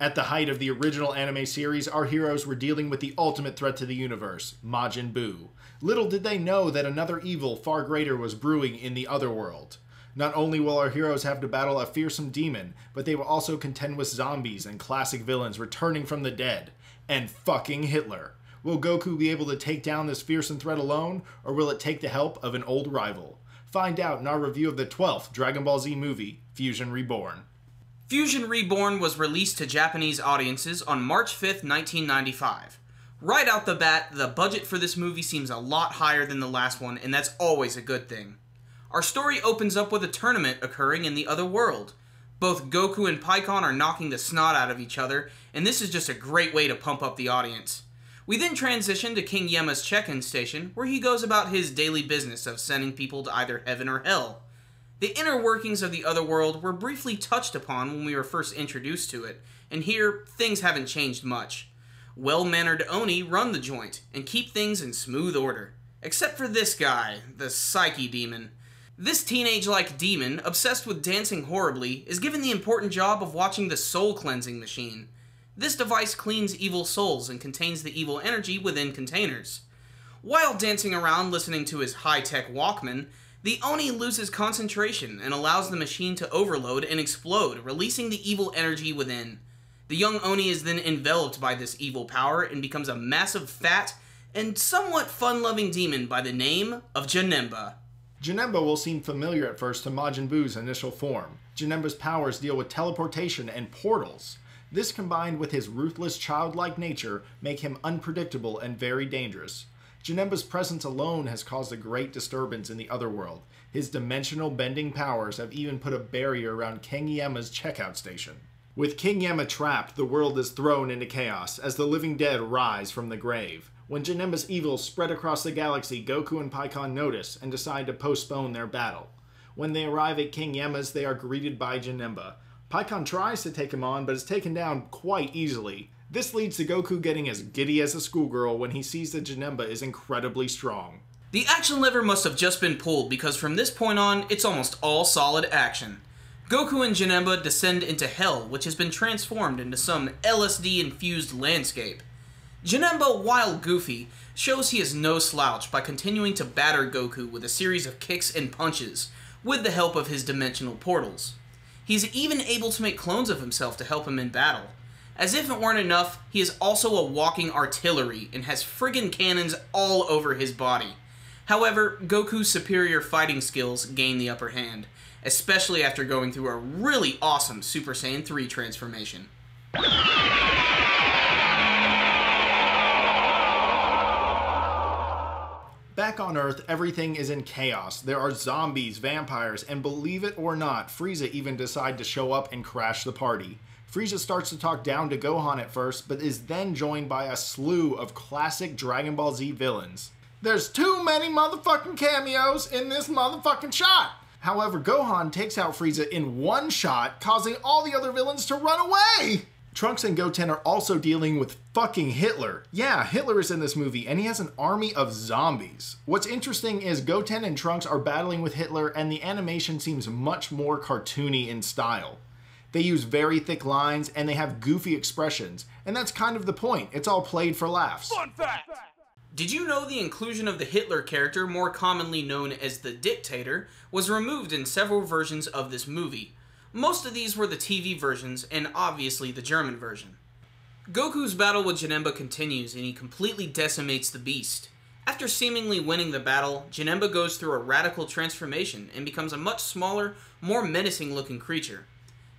At the height of the original anime series, our heroes were dealing with the ultimate threat to the universe, Majin Buu. Little did they know that another evil far greater was brewing in the Otherworld. Not only will our heroes have to battle a fearsome demon, but they will also contend with zombies and classic villains returning from the dead. And fucking Hitler. Will Goku be able to take down this fearsome threat alone, or will it take the help of an old rival? Find out in our review of the 12th Dragon Ball Z movie, Fusion Reborn. Fusion Reborn was released to Japanese audiences on March 5th, 1995. Right out the bat, the budget for this movie seems a lot higher than the last one, and that's always a good thing. Our story opens up with a tournament occurring in the other world. Both Goku and Pikkon are knocking the snot out of each other, and this is just a great way to pump up the audience. We then transition to King Yema's check-in station, where he goes about his daily business of sending people to either heaven or hell. The inner workings of the Otherworld were briefly touched upon when we were first introduced to it, and here, things haven't changed much. Well-mannered Oni run the joint, and keep things in smooth order. Except for this guy, the Psyche Demon. This teenage-like demon, obsessed with dancing horribly, is given the important job of watching the soul-cleansing machine. This device cleans evil souls and contains the evil energy within containers. While dancing around listening to his high-tech Walkman, the Oni loses concentration and allows the machine to overload and explode, releasing the evil energy within. The young Oni is then enveloped by this evil power and becomes a massive, fat, and somewhat fun-loving demon by the name of Janemba. Janemba will seem familiar at first to Majin Buu's initial form. Janemba's powers deal with teleportation and portals. This combined with his ruthless, childlike nature make him unpredictable and very dangerous. Janemba's presence alone has caused a great disturbance in the Otherworld. His dimensional bending powers have even put a barrier around King Yema's checkout station. With King Yema trapped, the world is thrown into chaos as the living dead rise from the grave. When Janemba's evil spread across the galaxy, Goku and Pikkon notice and decide to postpone their battle. When they arrive at King Yema's, they are greeted by Janemba. Pikkon tries to take him on, but is taken down quite easily. This leads to Goku getting as giddy as a schoolgirl when he sees that Janemba is incredibly strong. The action lever must have just been pulled because from this point on, it's almost all solid action. Goku and Janemba descend into Hell, which has been transformed into some LSD-infused landscape. Janemba, while goofy, shows he is no slouch by continuing to batter Goku with a series of kicks and punches, with the help of his dimensional portals. He's even able to make clones of himself to help him in battle. As if it weren't enough, he is also a walking artillery and has friggin' cannons all over his body. However, Goku's superior fighting skills gain the upper hand, especially after going through a really awesome Super Saiyan 3 transformation. Back on Earth, everything is in chaos. There are zombies, vampires, and believe it or not, Frieza even decides to show up and crash the party. Frieza starts to talk down to Gohan at first, but is then joined by a slew of classic Dragon Ball Z villains. There's too many motherfucking cameos in this motherfucking shot! However, Gohan takes out Frieza in one shot, causing all the other villains to run away! Trunks and Goten are also dealing with fucking Hitler. Yeah, Hitler is in this movie, and he has an army of zombies. What's interesting is Goten and Trunks are battling with Hitler, and the animation seems much more cartoony in style. They use very thick lines, and they have goofy expressions, and that's kind of the point. It's all played for laughs. Fun fact! Did you know the inclusion of the Hitler character, more commonly known as the Dictator, was removed in several versions of this movie? Most of these were the TV versions, and obviously the German version. Goku's battle with Janemba continues, and he completely decimates the beast. After seemingly winning the battle, Janemba goes through a radical transformation and becomes a much smaller, more menacing-looking creature.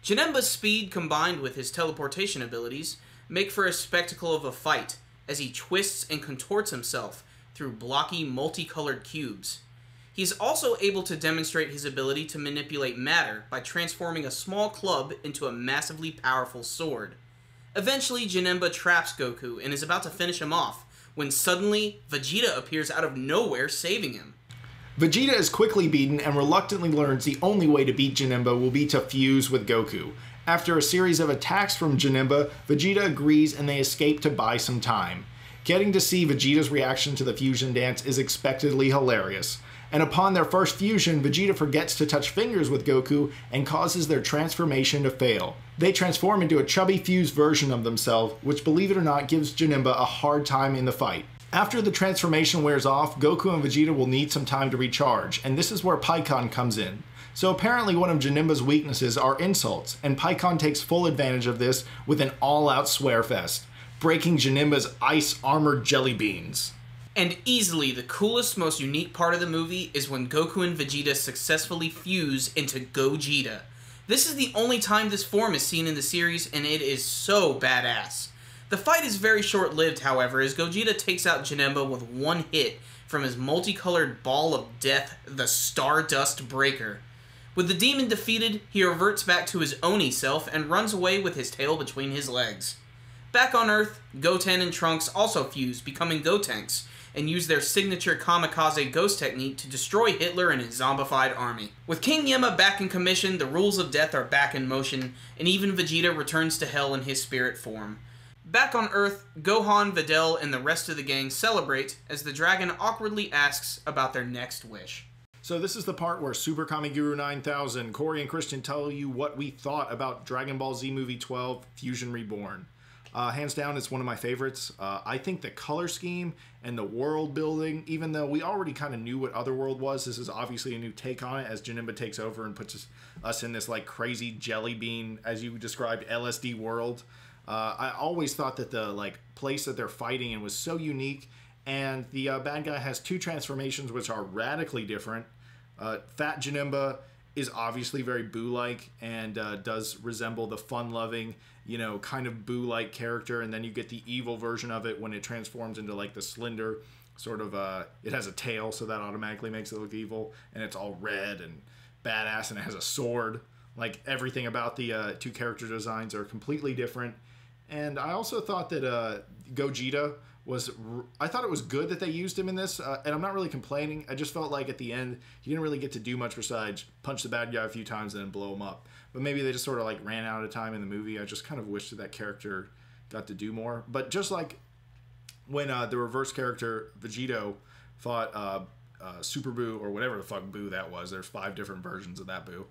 Janemba's speed combined with his teleportation abilities make for a spectacle of a fight, as he twists and contorts himself through blocky, multicolored cubes. He's also able to demonstrate his ability to manipulate matter by transforming a small club into a massively powerful sword. Eventually, Janemba traps Goku and is about to finish him off, when suddenly, Vegeta appears out of nowhere saving him. Vegeta is quickly beaten and reluctantly learns the only way to beat Janemba will be to fuse with Goku. After a series of attacks from Janemba, Vegeta agrees and they escape to buy some time. Getting to see Vegeta's reaction to the fusion dance is expectedly hilarious. And upon their first fusion, Vegeta forgets to touch fingers with Goku and causes their transformation to fail. They transform into a chubby fused version of themselves, which, believe it or not, gives Janemba a hard time in the fight. After the transformation wears off, Goku and Vegeta will need some time to recharge, and this is where Pikkon comes in. So apparently one of Janemba's weaknesses are insults, and Pikkon takes full advantage of this with an all-out swear fest, breaking Janemba's ice armored jelly beans. And easily the coolest, most unique part of the movie is when Goku and Vegeta successfully fuse into Gogeta. This is the only time this form is seen in the series, and it is so badass. The fight is very short-lived, however, as Gogeta takes out Janemba with one hit from his multicolored ball of death, the Stardust Breaker. With the demon defeated, he reverts back to his Oni self and runs away with his tail between his legs. Back on Earth, Goten and Trunks also fuse, becoming Gotenks, and use their signature kamikaze ghost technique to destroy Hitler and his zombified army. With King Yemma back in commission, the rules of death are back in motion, and even Vegeta returns to Hell in his spirit form. Back on Earth, Gohan, Videl, and the rest of the gang celebrate as the dragon awkwardly asks about their next wish. So this is the part where Super Kamiguru 9000, Corey and Christian tell you what we thought about Dragon Ball Z Movie 12, Fusion Reborn. Hands down, it's one of my favorites. I think the color scheme and the world building, even though we already kind of knew what Otherworld was, this is obviously a new take on it as Janemba takes over and puts us in this like crazy jelly bean, as you described, LSD world. I always thought that the like place that they're fighting in was so unique, and the bad guy has two transformations which are radically different. Fat Janemba is obviously very Boo-like and does resemble the fun-loving, you know, kind of Boo-like character, and then you get the evil version of it when it transforms into like the slender sort of, it has a tail, so that automatically makes it look evil, and it's all red and badass, and it has a sword. Like, everything about the two character designs are completely different. And I also thought that Gogeta I thought it was good that they used him in this, and I'm not really complaining. I just felt like at the end, he didn't really get to do much besides punch the bad guy a few times and then blow him up. But maybe they just sort of like ran out of time in the movie. I just kind of wish that character got to do more. But just like when the reverse character, Vegito, fought Super Boo, or whatever the fuck Boo that was, there's 5 different versions of that Boo.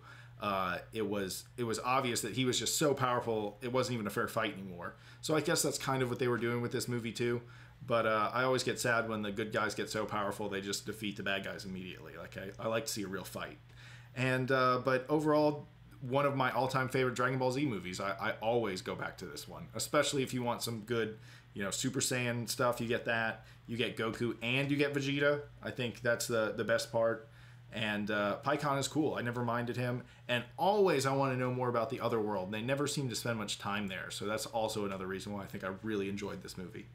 It was obvious that he was just so powerful, it wasn't even a fair fight anymore. So I guess that's kind of what they were doing with this movie too. But I always get sad when the good guys get so powerful they just defeat the bad guys immediately. Like I like to see a real fight. And but overall, one of my all-time favorite Dragon Ball Z movies. I always go back to this one, especially if you want some good, you know, Super Saiyan stuff. You get that. You get Goku and you get Vegeta. I think that's the best part. And Pikkon is cool. I never minded him. And always I want to know more about the Otherworld. They never seem to spend much time there. So that's also another reason why I think I really enjoyed this movie.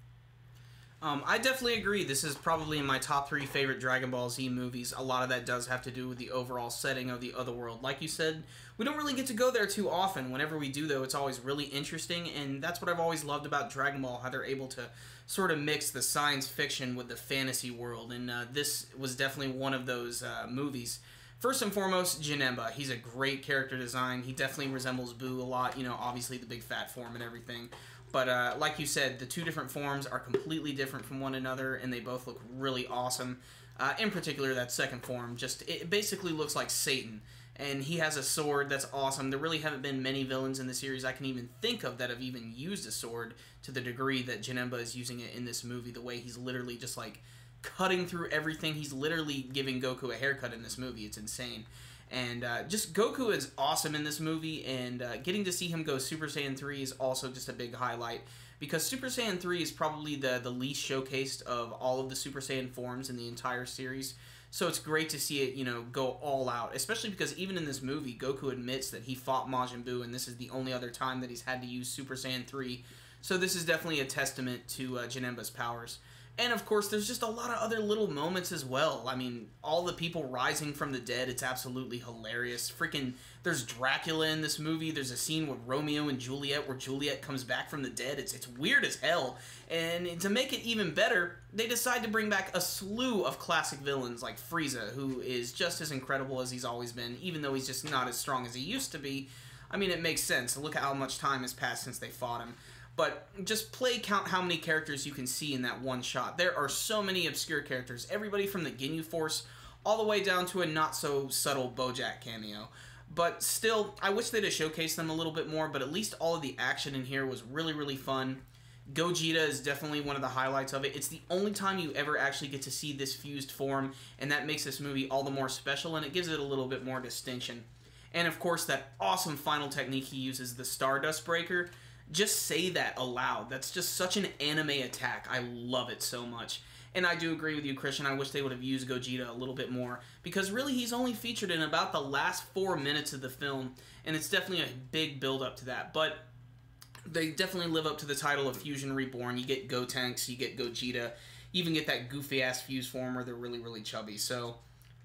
I definitely agree. This is probably in my top 3 favorite Dragon Ball Z movies. A lot of that does have to do with the overall setting of the Otherworld. Like you said, we don't really get to go there too often. Whenever we do, though, it's always really interesting, and that's what I've always loved about Dragon Ball, how they're able to sort of mix the science fiction with the fantasy world, and this was definitely one of those movies. First and foremost, Janemba. He's a great character design. He definitely resembles Boo a lot, you know, obviously the big fat form and everything. But like you said, the 2 different forms are completely different from one another, and they both look really awesome. In particular, that second form, it basically looks like Satan. And he has a sword that's awesome. There really haven't been many villains in the series I can even think of that have even used a sword to the degree that Janemba is using it in this movie. The way he's literally just like cutting through everything. He's literally giving Goku a haircut in this movie. It's insane. And just Goku is awesome in this movie, and getting to see him go Super Saiyan 3 is also just a big highlight, because Super Saiyan 3 is probably the least showcased of all of the Super Saiyan forms in the entire series. So it's great to see it, you know, go all out, especially because even in this movie, Goku admits that he fought Majin Buu, and this is the only other time that he's had to use Super Saiyan 3. So this is definitely a testament to Janemba's powers. And, of course, there's just a lot of other little moments as well. I mean, all the people rising from the dead, it's absolutely hilarious. Freaking, there's Dracula in this movie. There's a scene with Romeo and Juliet where Juliet comes back from the dead. It's weird as hell. And to make it even better, they decide to bring back a slew of classic villains like Frieza, who is just as incredible as he's always been, even though he's just not as strong as he used to be. I mean, it makes sense. Look at how much time has passed since they fought him. But just count how many characters you can see in that one shot. There are so many obscure characters. Everybody from the Ginyu Force all the way down to a not-so-subtle Bojack cameo. But still, I wish they'd have showcased them a little bit more, but at least all of the action in here was really, really fun. Gogeta is definitely one of the highlights of it. It's the only time you ever actually get to see this fused form, and that makes this movie all the more special, and it gives it a little bit more distinction. And of course, that awesome final technique he uses, the Stardust Breaker. Just say that aloud. That's just such an anime attack. I love it so much. And I do agree with you, Christian. I wish they would have used Gogeta a little bit more, because really he's only featured in about the last 4 minutes of the film, and it's definitely a big build-up to that. But they definitely live up to the title of Fusion Reborn. You get Gotenks, you get Gogeta, you even get that goofy-ass fuse form where they're really, really chubby. So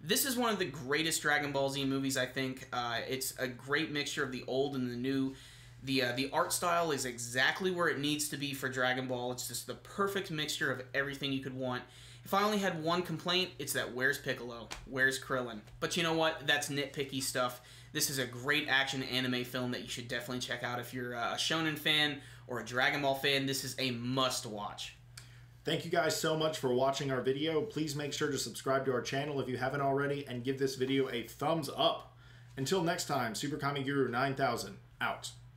this is one of the greatest Dragon Ball Z movies, I think. It's a great mixture of the old and the new. The art style is exactly where it needs to be for Dragon Ball. It's just the perfect mixture of everything you could want. If I only had one complaint, it's that where's Piccolo? Where's Krillin? But you know what? That's nitpicky stuff. This is a great action anime film that you should definitely check out. If you're a Shonen fan or a Dragon Ball fan, this is a must-watch. Thank you guys so much for watching our video. Please make sure to subscribe to our channel if you haven't already, and give this video a thumbs up. Until next time, Super Kami Guru 9000, out.